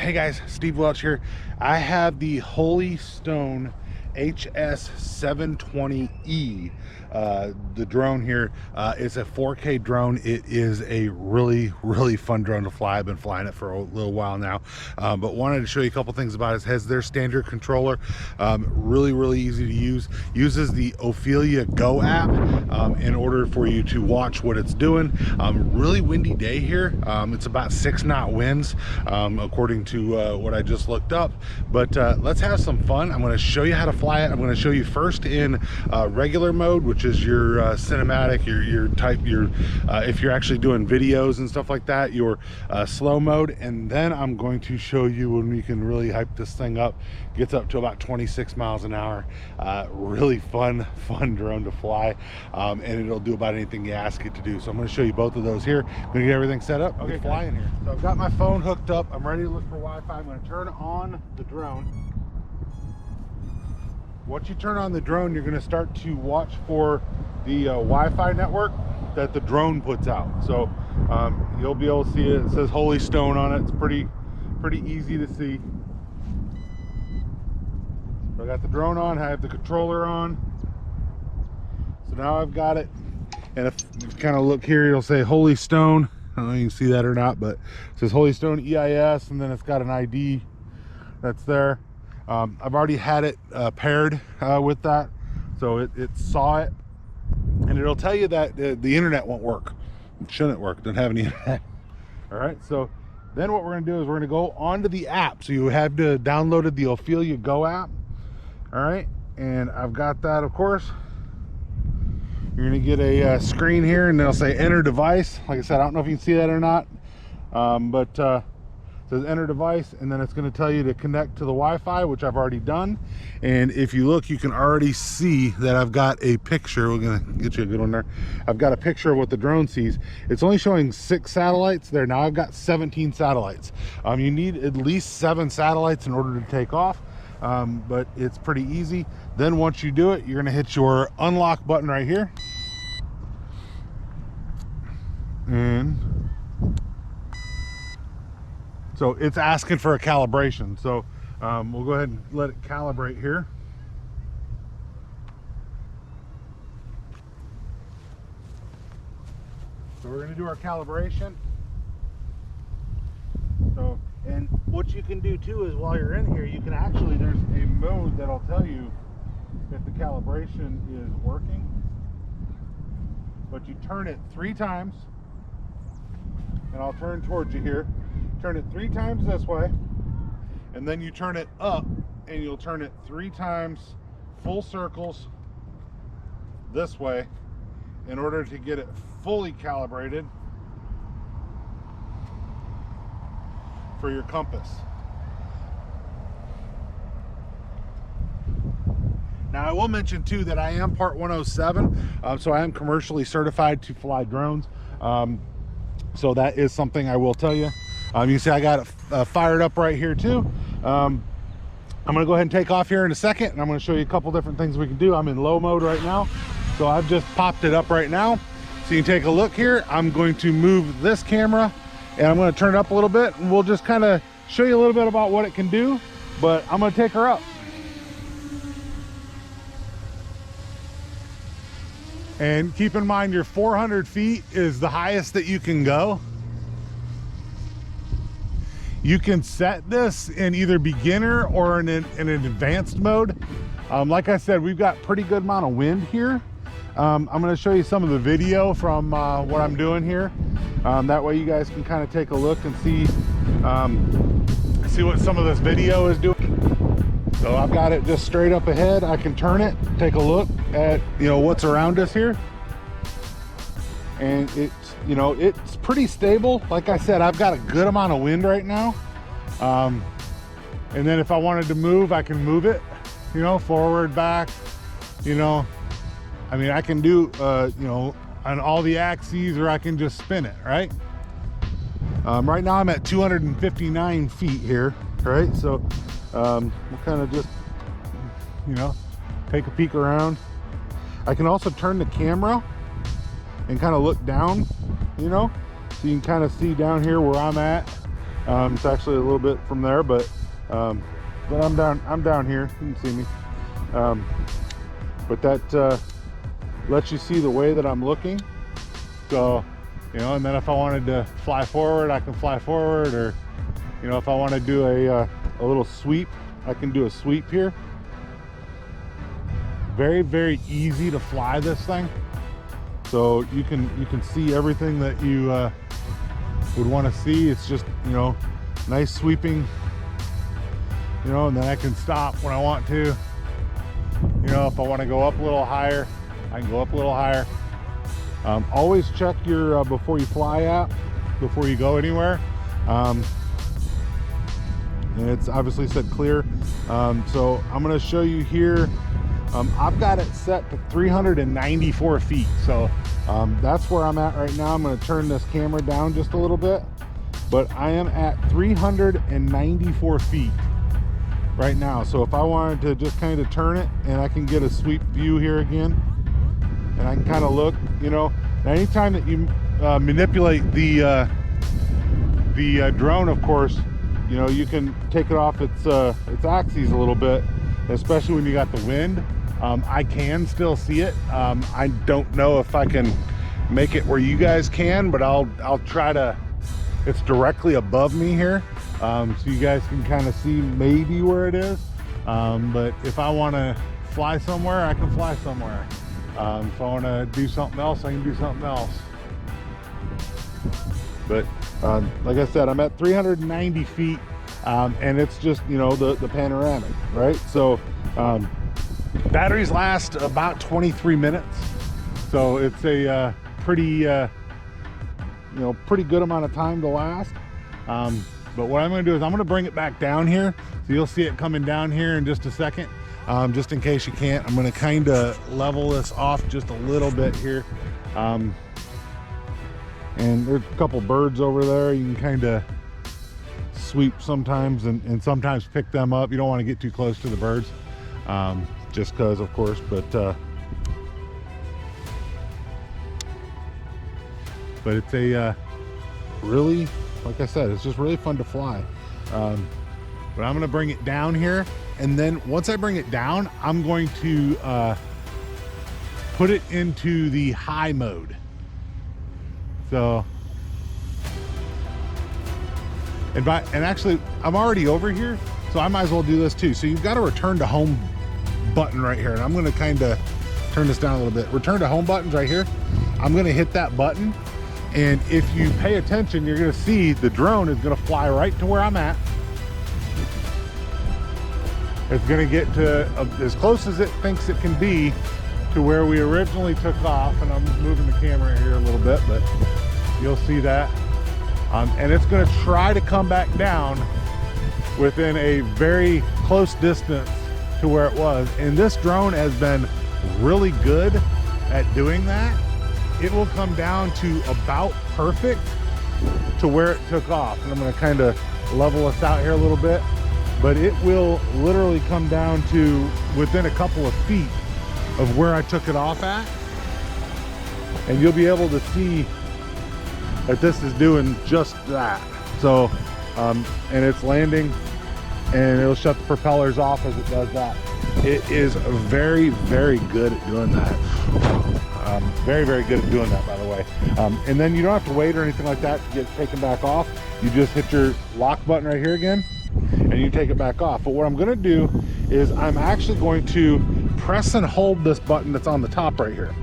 Hey guys, Steve Welch here. I have the Holy Stone HS720E. The drone here is a 4K drone. It is a really fun drone to fly. I've been flying it for a little while now, but wanted to show you a couple things about it. It has their standard controller, really easy to use. Uses the Optical Go app in order for you to watch what it's doing. Really windy day here. It's about 6-knot winds according to what I just looked up, but let's have some fun. I'm going to show you how to fly it. I'm going to show you first in regular mode, which is your cinematic, your if you're actually doing videos and stuff like that, your slow mode, and then I'm going to show you when we can really hype this thing up. Gets up to about 26 miles an hour. Really fun drone to fly, and it'll do about anything you ask it to do. So I'm going to show you both of those here. I'm going to get everything set up. Okay, fly in here. So I've got my phone hooked up. I'm ready to look for Wi-Fi. I'm going to turn on the drone. Once you turn on the drone, you're going to start to watch for the Wi-Fi network that the drone puts out. So you'll be able to see it. It says Holy Stone on it. It's pretty easy to see. So I got the drone on, I have the controller on. So now I've got it. And if you kind of look here, you'll say Holy Stone. I don't know if you can see that or not, but it says Holy Stone EIS, and then it's got an ID that's there. I've already had it paired with that, so it saw it, and it'll tell you that the internet won't work. It shouldn't work. It doesn't have any internet. All right, so then what we're going to do is we're going to go onto the app. So you have to downloaded the Optical Go app. All right, and I've got that, of course. You're going to get a screen here, and it'll say enter device. Like I said, I don't know if you can see that or not, but it says enter device, and then it's going to tell you to connect to the Wi-Fi, which I've already done. And if you look, you can already see that I've got a picture. We're going to get you a good one there. I've got a picture of what the drone sees. It's only showing 6 satellites there. Now I've got 17 satellites. You need at least 7 satellites in order to take off, but it's pretty easy. Then once you do it, you're going to hit your unlock button right here, and so it's asking for a calibration. So we'll go ahead and let it calibrate here. So we're going to do our calibration. So, and what you can do too is while you're in here, you can actually, there's a mode that'll tell you if the calibration is working. But you turn it 3 times, and I'll turn towards you here. Turn it 3 times this way, and then you turn it up, and you'll turn it 3 times full circles this way in order to get it fully calibrated for your compass. Now I will mention too that I am part 107, so I am commercially certified to fly drones. So that is something I will tell you. You can see I got it fired up right here too. I'm gonna go ahead and take off here in a second, and I'm gonna show you a couple different things we can do. I'm in low mode right now, so I've just popped it up right now. So you can take a look here. I'm going to move this camera, and I'm gonna turn it up a little bit, and we'll just kind of show you a little bit about what it can do, but I'm gonna take her up. And keep in mind, your 400 feet is the highest that you can go. You can set this in either beginner or in an advanced mode. Like I said, we've got pretty good amount of wind here. I'm gonna show you some of the video from what I'm doing here. That way you guys can kind of take a look and see what some of this video is doing. So I've got it just straight up ahead. I can turn it, take a look at, what's around us here. And it's pretty stable. Like I said, I've got a good amount of wind right now. And then if I wanted to move, I can move it, forward, back, I mean, I can do, on all the axes, or I can just spin it, right? Right now I'm at 259 feet here, right? So we'll kind of just, take a peek around. I can also turn the camera and kind of look down, so you can kind of see down here where I'm at. It's actually a little bit from there, but I'm down here. You can see me. But that lets you see the way that I'm looking. So, you know, and then if I wanted to fly forward, I can fly forward, or, you know, if I want to do a little sweep, I can do a sweep here. Very, very easy to fly this thing. So you can see everything that you would want to see. It's just, you know, nice sweeping, you know, and then I can stop when I want to. You know, if I want to go up a little higher, I can go up a little higher. Always check your before you fly out, before you go anywhere. And it's obviously set clear. So I'm going to show you here. I've got it set to 394 feet. So that's where I'm at right now. I'm going to turn this camera down just a little bit, but I am at 394 feet right now. So if I wanted to just kind of turn it, and I can get a sweep view here again, and I can kind of look, you know, anytime that you manipulate the drone, of course, you know, you can take it off its axes a little bit, especially when you got the wind. I can still see it. I don't know if I can make it where you guys can, but I'll try to. It's directly above me here, so you guys can kind of see maybe where it is. But if I want to fly somewhere, I can fly somewhere. If I want to do something else, I can do something else. But like I said, I'm at 390 feet, and it's just, you know, the panoramic, right? So batteries last about 23 minutes. So it's a pretty, you know, pretty good amount of time to last. But what I'm going to do is I'm going to bring it back down here. So you'll see it coming down here in just a second. Just in case you can't, I'm going to kind of level this off just a little bit here. And there's a couple birds over there. You can kind of sweep sometimes and sometimes pick them up. You don't want to get too close to the birds, just because, of course, but it's a really, like I said, it's just really fun to fly. But I'm going to bring it down here, and then once I bring it down, I'm going to put it into the high mode. So, and actually, I'm already over here, so I might as well do this too. So you've got a return to home button right here, and I'm going to kind of turn this down a little bit. Return to home button's right here. I'm going to hit that button, and if you pay attention, you're going to see the drone is going to fly right to where I'm at. It's going to get to as close as it thinks it can be to where we originally took off. And I'm moving the camera here a little bit, but you'll see that. And it's going to try to come back down within a very close distance to where it was. And this drone has been really good at doing that. It will come down to about perfect to where it took off. And I'm going to kind of level us out here a little bit. But it will literally come down to within a couple of feet of where I took it off at. And you'll be able to see that this is doing just that. So, and it's landing, and it'll shut the propellers off as it does that. It is very, very good at doing that. Very, very good at doing that, by the way. And then you don't have to wait or anything like that to get taken back off. You just hit your lock button right here again, and you take it back off. But what I'm going to do is I'm actually going to press and hold this button that's on the top right here.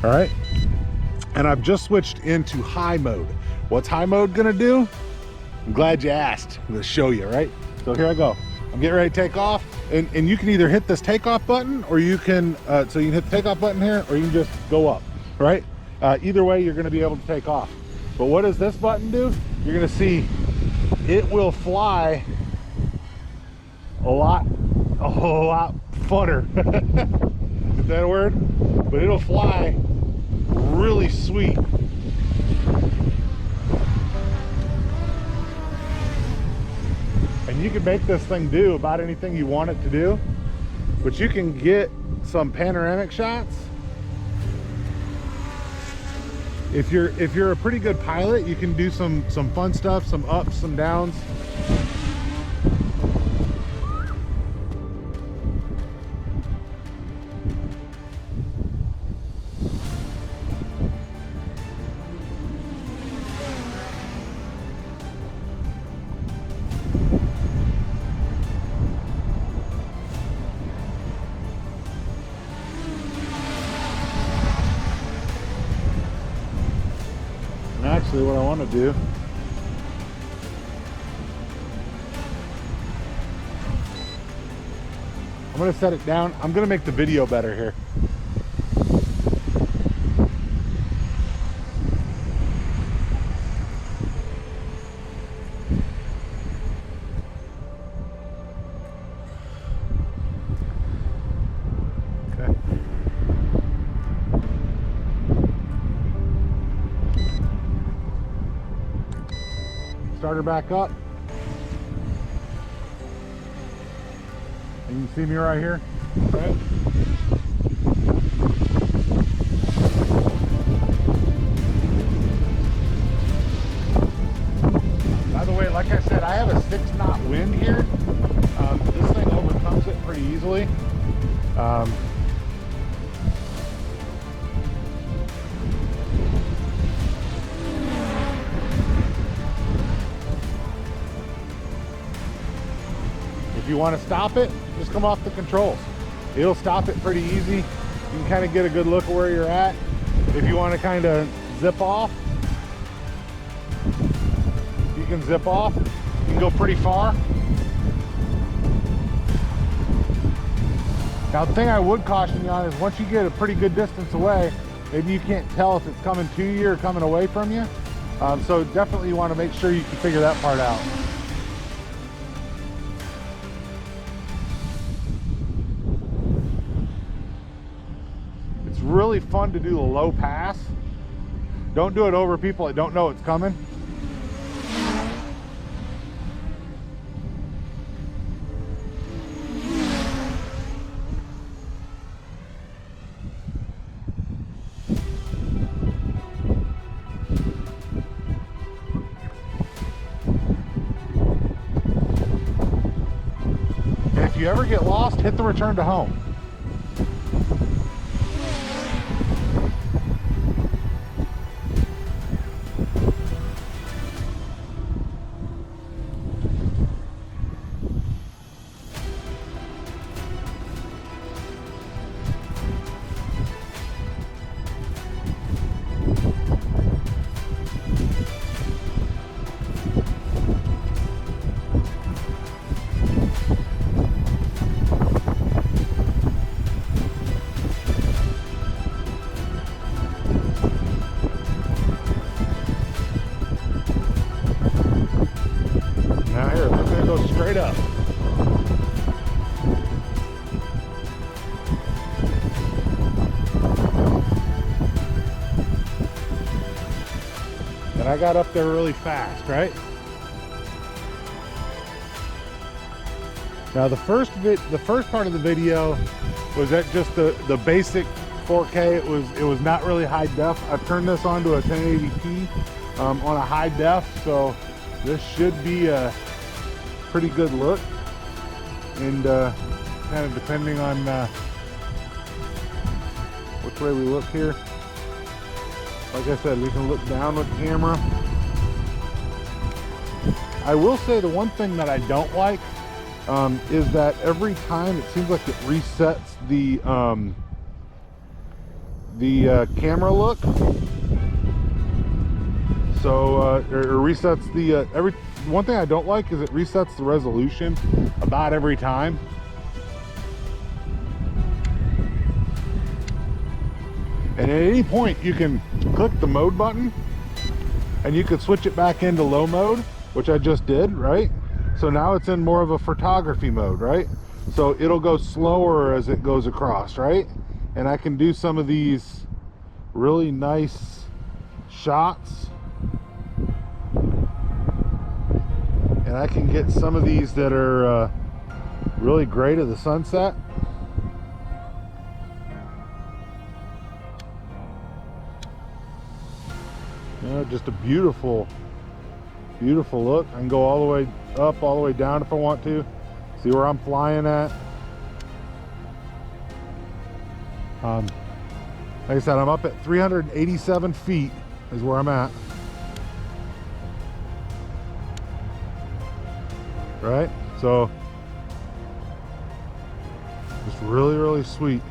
All right. And I've just switched into high mode. What's high mode going to do? I'm glad you asked. I'm going to show you, right? So here I go. I'm getting ready to take off, and you can either hit this takeoff button, or you can, so you can hit the takeoff button here, or you can just go up, right? Either way, you're going to be able to take off. But what does this button do? You're going to see it will fly a lot funner. Is that a word? But it'll fly really sweet. And you can make this thing do about anything you want it to do, but you can get some panoramic shots If you're a pretty good pilot, you can do some fun stuff, some ups, some downs. Actually, what I want to do, I'm going to set it down. I'm going to make the video better here. Okay. Start her back up. And you can see me right here. Okay. By the way, like I said, I have a 6-knot wind here. This thing overcomes it pretty easily. If you want to stop it, just come off the controls. It'll stop it pretty easy. You can kind of get a good look at where you're at. If you want to kind of zip off, you can zip off. You can go pretty far. Now, the thing I would caution you on is once you get a pretty good distance away, maybe you can't tell if it's coming to you or coming away from you. So definitely you want to make sure you can figure that part out. It's really fun to do the low pass. Don't do it over people that don't know it's coming. If you ever get lost, hit the return to home. Straight up. And I got up there really fast, right? Now the first part of the video was at just the basic 4K. It was not really high def. I've turned this on to a 1080p on a high def, so this should be a pretty good look, and kind of depending on which way we look here. Like I said, we can look down with the camera. I will say the one thing that I don't like is that every time it seems like it resets the camera look. So it resets the one thing I don't like is it resets the resolution about every time. And at any point you can click the mode button and you could switch it back into low mode, which I just did, right? So now it's in more of a photography mode, right? So it'll go slower as it goes across, right? And I can do some of these really nice shots. And I can get some of these that are really great at the sunset. just a beautiful, beautiful look. I can go all the way up, all the way down if I want to. See where I'm flying at. Like I said, I'm up at 387 feet is where I'm at. Right? So, just really, really sweet.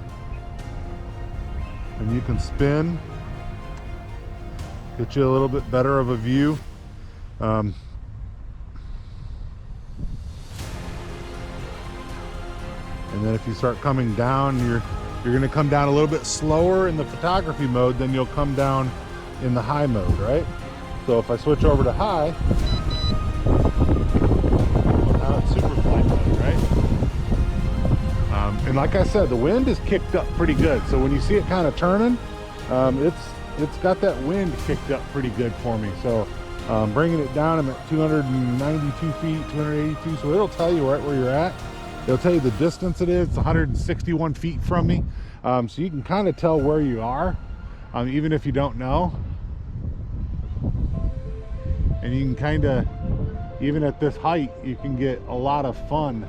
And you can spin, get you a little bit better of a view. And then if you start coming down, you're going to come down a little bit slower in the photography mode than you'll come down in the high mode, right? So if I switch over to high, now it's super flight mode, right? And like I said, the wind is kicked up pretty good. So when you see it kind of turning, it's got that wind kicked up pretty good for me. So bringing it down, I'm at 292 feet, 282. So it'll tell you right where you're at. It'll tell you the distance it is. It's 161 feet from me. So you can kind of tell where you are, even if you don't know. And you can kind of, even at this height, you can get a lot of fun.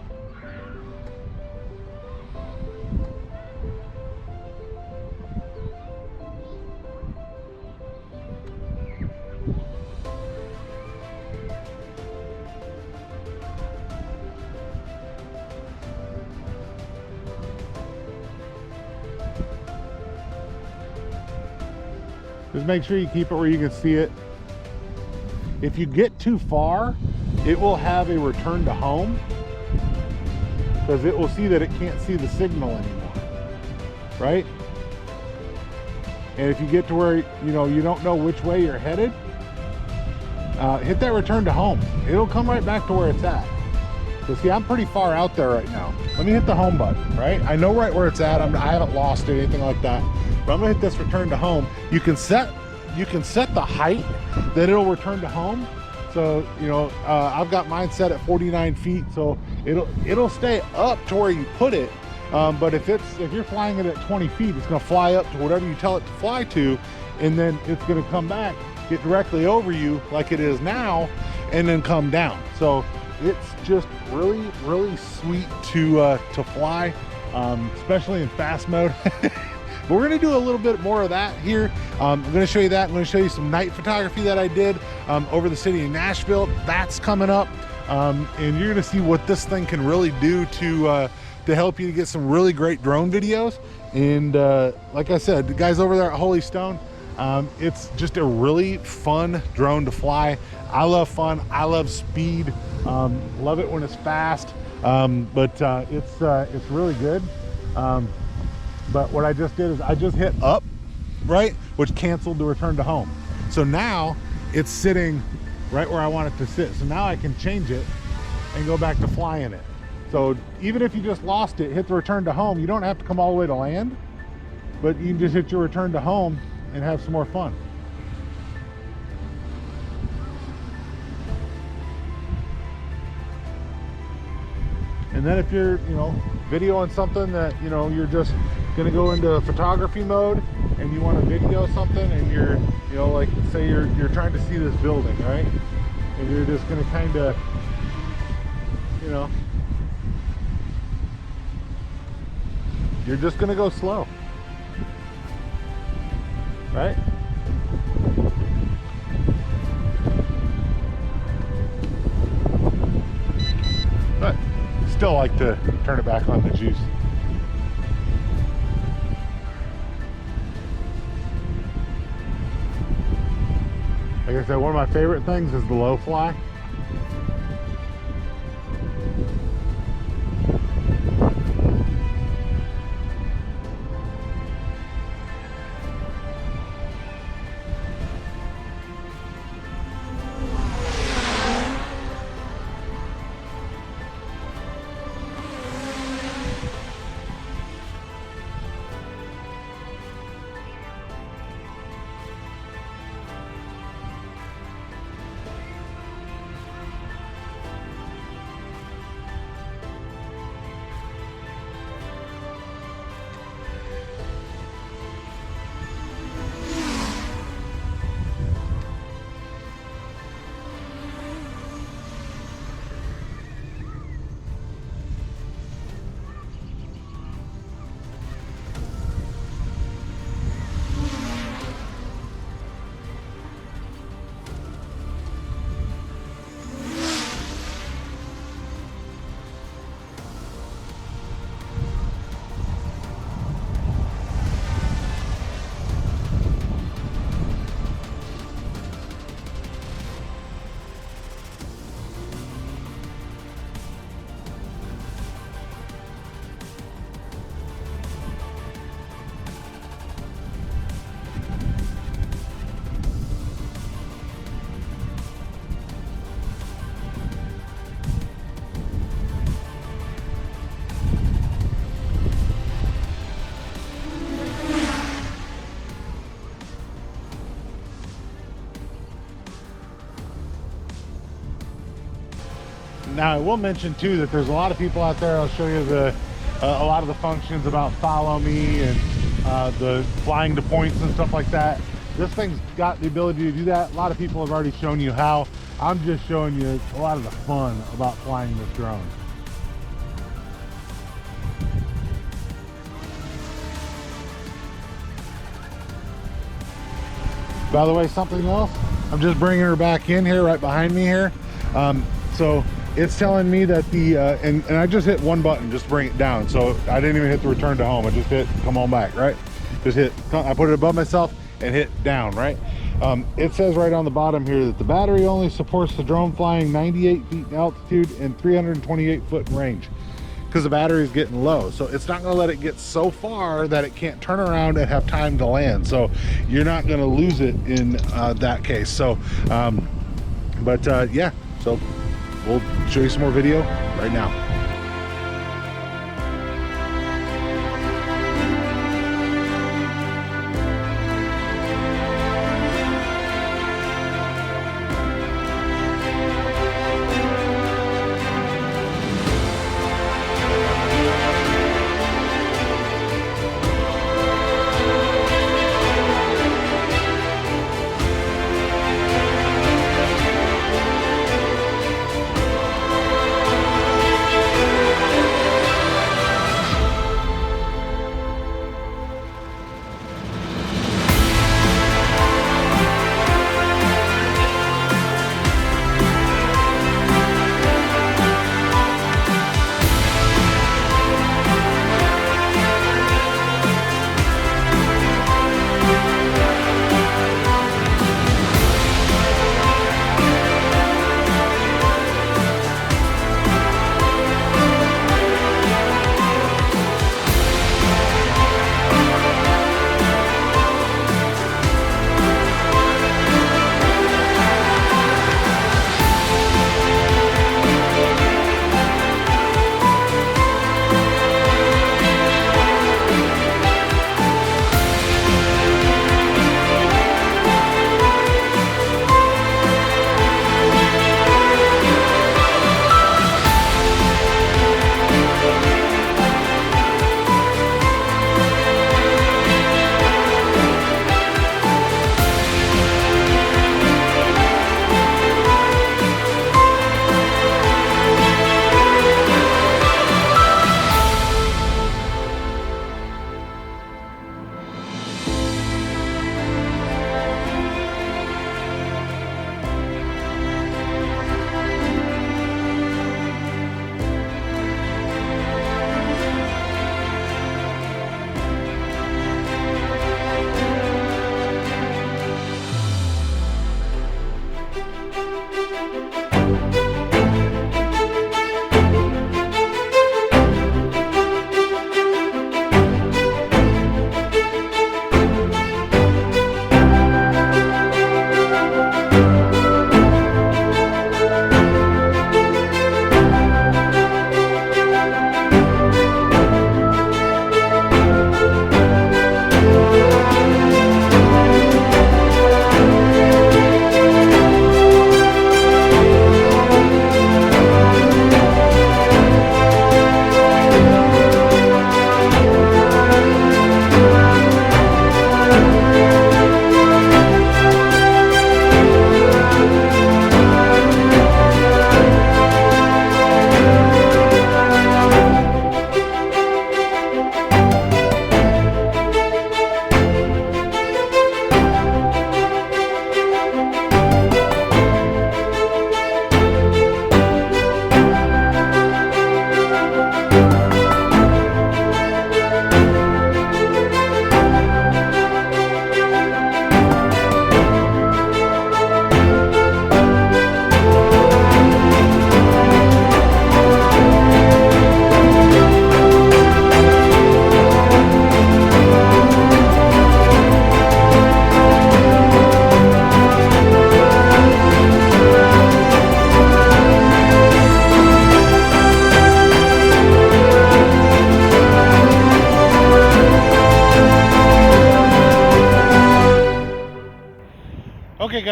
Just make sure you keep it where you can see it. If you get too far, it will have a return to home because it will see that it can't see the signal anymore, right? And if you get to where you don't know which way you're headed, hit that return to home. It'll come right back to where it's at. So see, I'm pretty far out there right now. Let me hit the home button, right? I know right where it's at. I haven't lost it, anything like that. But I'm gonna hit this return to home. You can set the height that it'll return to home. So I've got mine set at 49 feet, so it'll stay up to where you put it. But if you're flying it at 20 feet, it's gonna fly up to whatever you tell it to fly to, and then it's gonna come back, get directly over you like it is now, and then come down. So it's just really, really sweet to fly, especially in fast mode. But we're going to do a little bit more of that here. I'm going to show you that. I'm going to show you some night photography that I did over the city of Nashville. That's coming up. And you're going to see what this thing can really do to help you to get some really great drone videos. And like I said, the guys over there at Holy Stone, it's just a really fun drone to fly. I love fun. I love speed. Love it when it's fast. But it's really good. But what I just did is I just hit up, right, which canceled the return to home. So now it's sitting right where I want it to sit. So now I can change it and go back to flying it. So even if you just lost it, hit the return to home. You don't have to come all the way to land, but you can just hit your return to home and have some more fun. And then if you're, videoing something that, you're just gonna go into photography mode and you want to video something and you're, like say you're trying to see this building, right? And you're just gonna kind of, you're just gonna go slow, right? But still like to turn it back on the juice. Like I said, one of my favorite things is the low fly. Now I will mention too that there's a lot of people out there. I'll show you a lot of the functions about follow me and the flying to points and stuff like that. This thing's got the ability to do that. A lot of people have already shown you how. I'm just showing you a lot of the fun about flying this drone. By the way, something else, I'm just bringing her back in here right behind me here. So it's telling me that the and I just hit one button just to bring it down, so I didn't even hit the return to home. I just hit come on back, right? Just hit, I put it above myself and hit down, right? It says right on the bottom here that the battery only supports the drone flying 98 feet in altitude and 328 foot in range, because the battery is getting low. So it's not going to let it get so far that it can't turn around and have time to land. So you're not going to lose it in that case. So yeah, so we'll show you some more video right now.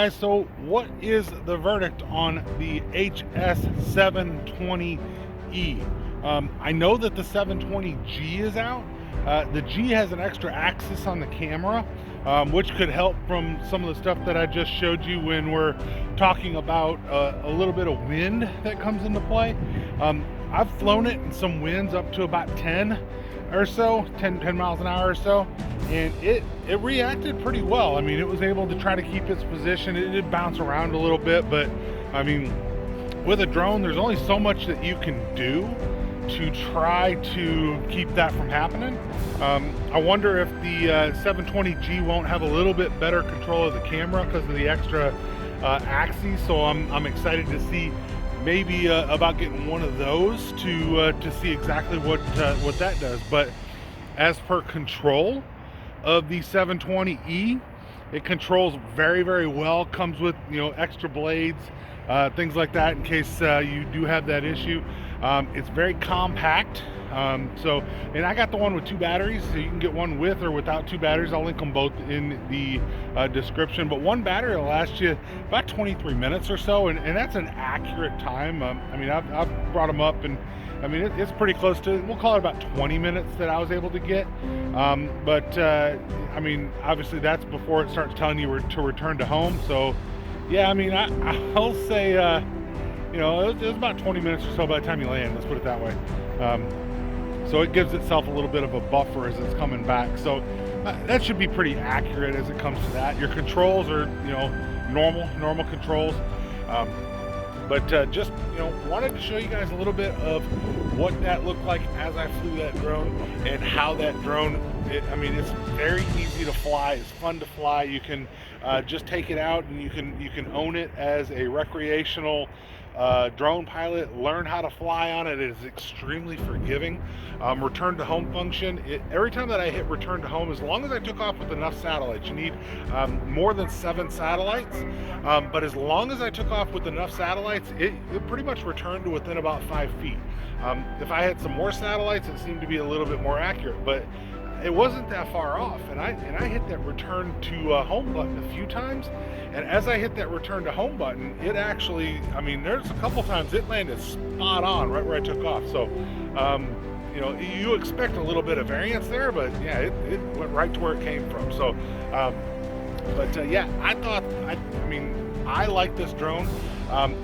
guys, so what is the verdict on the HS720E? I know that the 720G is out. The G has an extra axis on the camera, which could help from some of the stuff that I just showed you when we're talking about a little bit of wind that comes into play. I've flown it in some winds up to about 10 or so, 10 miles an hour or so, and it reacted pretty well. I mean, it was able to try to keep its position. It did bounce around a little bit, but I mean, with a drone, there's only so much that you can do to try to keep that from happening. I wonder if the 720G won't have a little bit better control of the camera because of the extra axes. So I'm excited to see maybe about getting one of those to see exactly what that does. But as per control of the 720E, it controls very, very well. Comes with, you know, extra blades, things like that in case you do have that issue. It's very compact. So, and I got the one with 2 batteries, so you can get one with or without 2 batteries. I'll link them both in the description. But one battery will last you about 23 minutes or so, and that's an accurate time. I mean, I've brought them up, and I mean, it's pretty close to, we'll call it about 20 minutes that I was able to get. But I mean, obviously that's before it starts telling you to return to home. So, yeah, I mean, I'll say, you know, it was about 20 minutes or so by the time you land, let's put it that way. So it gives itself a little bit of a buffer as it's coming back. So that should be pretty accurate as it comes to that. Your controls are, you know, normal controls. But just, you know, wanted to show you guys a little bit of what that looked like as I flew that drone and how that drone, I mean, it's very easy to fly. It's fun to fly. You can just take it out and you can own it as a recreational drone pilot. Learn how to fly on it. It is extremely forgiving. Return to home function, every time that I hit return to home, as long as I took off with enough satellites, you need more than 7 satellites, but as long as I took off with enough satellites, it pretty much returned to within about 5 feet. If I had some more satellites, it seemed to be a little bit more accurate, but it wasn't that far off. And I hit that return to home button a few times, and as I hit that return to home button, it actually, I mean, there's a couple times it landed spot on right where I took off. So you know, you expect a little bit of variance there, but yeah, it went right to where it came from. So yeah, I thought, I mean, I like this drone.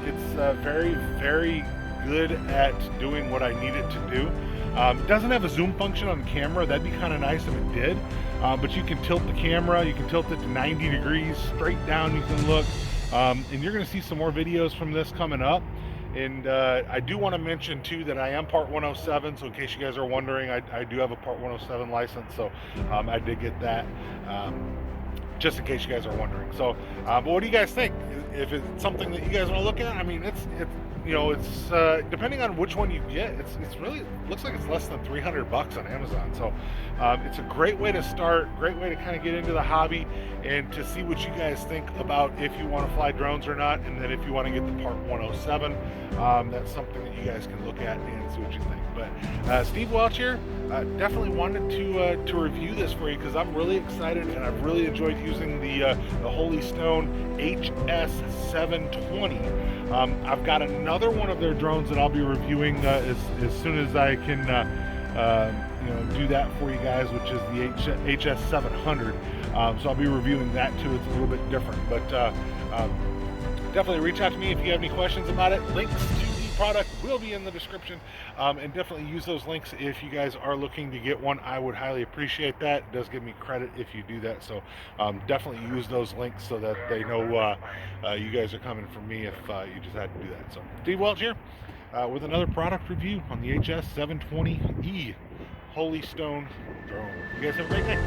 It's very, very good at doing what I need it to do. It doesn't have a zoom function on the camera. That'd be kind of nice if it did. But you can tilt the camera, you can tilt it to 90 degrees, straight down you can look. And you're gonna see some more videos from this coming up. And I do want to mention too that I am Part 107, so in case you guys are wondering, I do have a Part 107 license, so I did get that, just in case you guys are wondering. So, but what do you guys think? If it's something that you guys want to look at, I mean, it's you know, it's depending on which one you get, it's really, looks like it's less than $300 on Amazon. So it's a great way to start, great way to kind of get into the hobby and to see what you guys think about if you want to fly drones or not. And then if you want to get the Part 107, that's something that you guys can look at and see what you think. But Steve Welch here, definitely wanted to review this for you because I'm really excited and I've really enjoyed using the Holy Stone HS720. I've got another one of their drones that I'll be reviewing as soon as I can you know, do that for you guys, which is the HS700. So I'll be reviewing that too. It's a little bit different, but definitely reach out to me if you have any questions about it. Links to the product will be in the description, and definitely use those links if you guys are looking to get one. I would highly appreciate that. It does give me credit if you do that, so definitely use those links so that they know you guys are coming from me if you decide to do that. So Steve Welch here with another product review on the HS720E Holy Stone drone. You guys have a great day.